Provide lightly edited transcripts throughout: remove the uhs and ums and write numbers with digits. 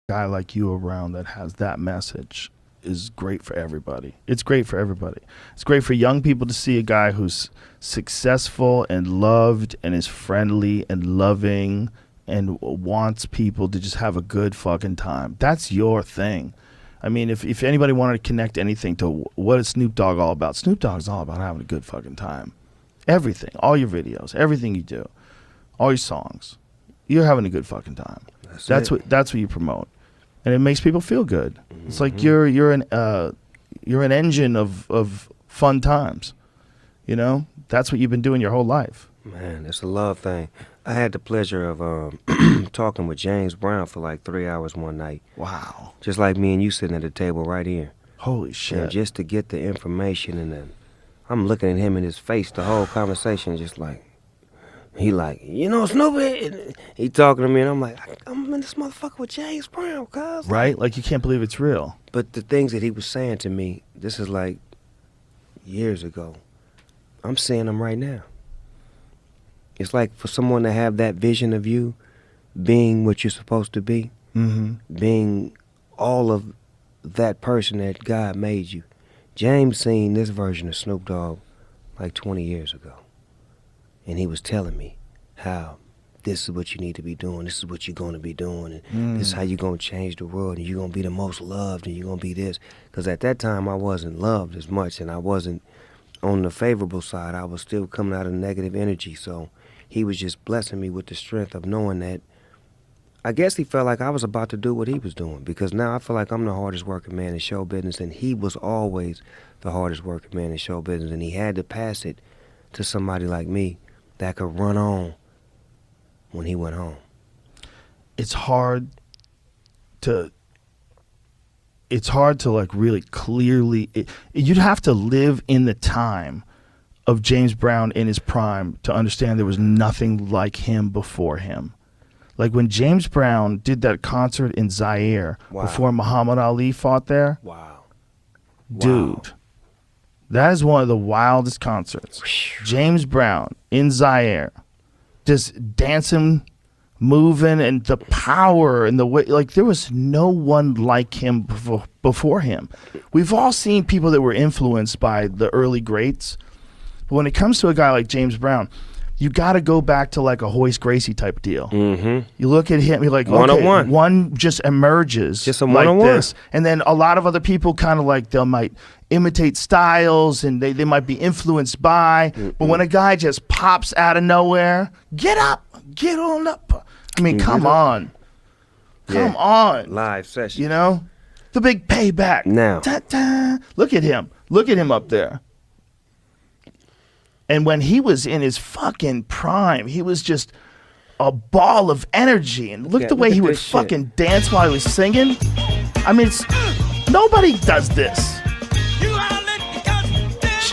guy like you around that has that message is great for everybody. It's great for everybody. It's great for young people to see a guy who's successful and loved and is friendly and loving and wants people to just have a good fucking time. That's your thing. I mean, if anybody wanted to connect anything to what is Snoop Dogg all about, Snoop Dogg's all about having a good fucking time. Everything, all your videos, everything you do, all your songs, you're having a good fucking time. That's what you promote, and it makes people feel good. Mm-hmm. It's like you're an engine of fun times. You know, that's what you've been doing your whole life. Man, it's a love thing. I had the pleasure of talking with James Brown for like 3 hours one night. Wow. Just like me and you sitting at the table right here. Holy shit. And just to get the information, and then I'm looking at him in his face the whole conversation, just like, he like, you know, Snoopy. He talking to me, and I'm like, I'm in this motherfucker with James Brown, cuz. Right? Like, you can't believe it's real. But the things that he was saying to me, this is like years ago. I'm seeing them right now. It's like for someone to have that vision of you being what you're supposed to be, being all of that person that God made you. James seen this version of Snoop Dogg like 20 years ago. And he was telling me how this is what you need to be doing, this is what you're going to be doing, and this is how you're going to change the world, and you're going to be the most loved, and you're going to be this. Because at that time, I wasn't loved as much, and I wasn't on the favorable side. I was still coming out of negative energy, so he was just blessing me with the strength of knowing that I guess he felt like I was about to do what he was doing, because now I feel like I'm the hardest working man in show business, and he was always the hardest working man in show business, and he had to pass it to somebody like me that could run on when he went home. It's hard to like really clearly, you'd have to live in the time of James Brown in his prime to understand there was nothing like him before him. Like when James Brown did that concert in Zaire before Muhammad Ali fought there. Wow. Dude, that is one of the wildest concerts. James Brown in Zaire, just dancing, moving, and the power and the way, like there was no one like him before him. We've all seen people that were influenced by the early greats. But when it comes to a guy like James Brown, you got to go back to like a Horace Gracie type deal. You look at him, you're like, okay, one just emerges just a like one-on-one. this. And then a lot of other people kind of like, they might imitate styles and they might be influenced by. But when a guy just pops out of nowhere, get up, get on up. I mean, come on. Come on. Live session. You know? The big payback. Now. Ta-ta. Look at him. Look at him up there. And when he was in his fucking prime, he was just a ball of energy. And look the way he would fucking dance while he was singing. I mean, nobody does this.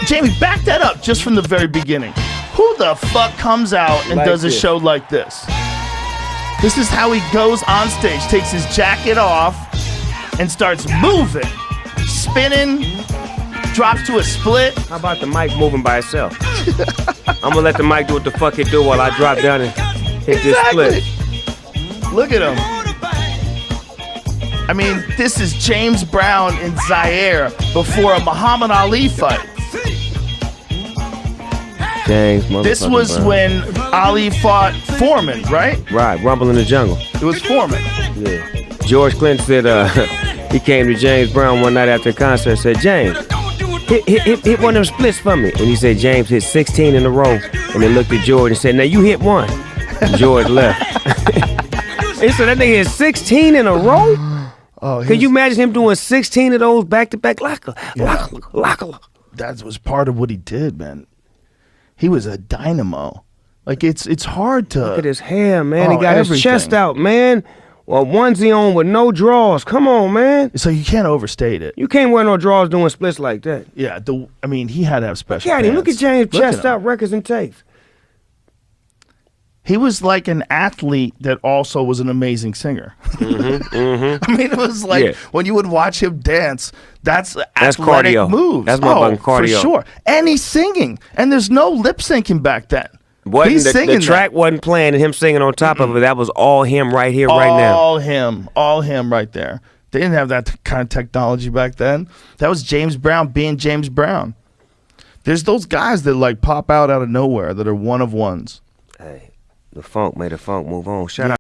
Jamie, back that up just from the very beginning. Who the fuck comes out and does a show like this? This is how he goes on stage, takes his jacket off, and starts moving, spinning, drops to a split. How about the mic moving by itself? I'm gonna let the mic do what the fuck it do while I drop down and hit this split. Look at him. I mean, this is James Brown in Zaire before a Muhammad Ali fight. James, this was when Ali fought Foreman, right? Right, Rumble in the Jungle. It was Foreman. Yeah. George Clinton said he came to James Brown one night after a concert and said, James, hit one of them splits for me. And he said James hit 16 in a row. And they looked at George and said, now you hit one. And George left. He said that nigga hit 16 in a row? Oh, can you imagine him doing 16 of those back to back? That was part of what he did, man. He was a dynamo. Like it's hard to look at his hair, man. He got his chest out, man. Well, onesie on with no drawers. Come on, man. So you can't overstate it. You can't wear no drawers doing splits like that. Yeah, I mean, he had to have special pants. Look at James chest out records and tapes. He was like an athlete that also was an amazing singer. I mean, it was like when you would watch him dance, that's athletic cardio. moves. That's my cardio. For sure. And he's singing. And there's no lip syncing back then. He's singing the track wasn't playing and him singing on top of it. That was all him right here, right now. All him right there. They didn't have that kind of technology back then. That was James Brown being James Brown. There's those guys that like pop out of nowhere that are one of ones. Hey, the funk made the funk move on. Shout out.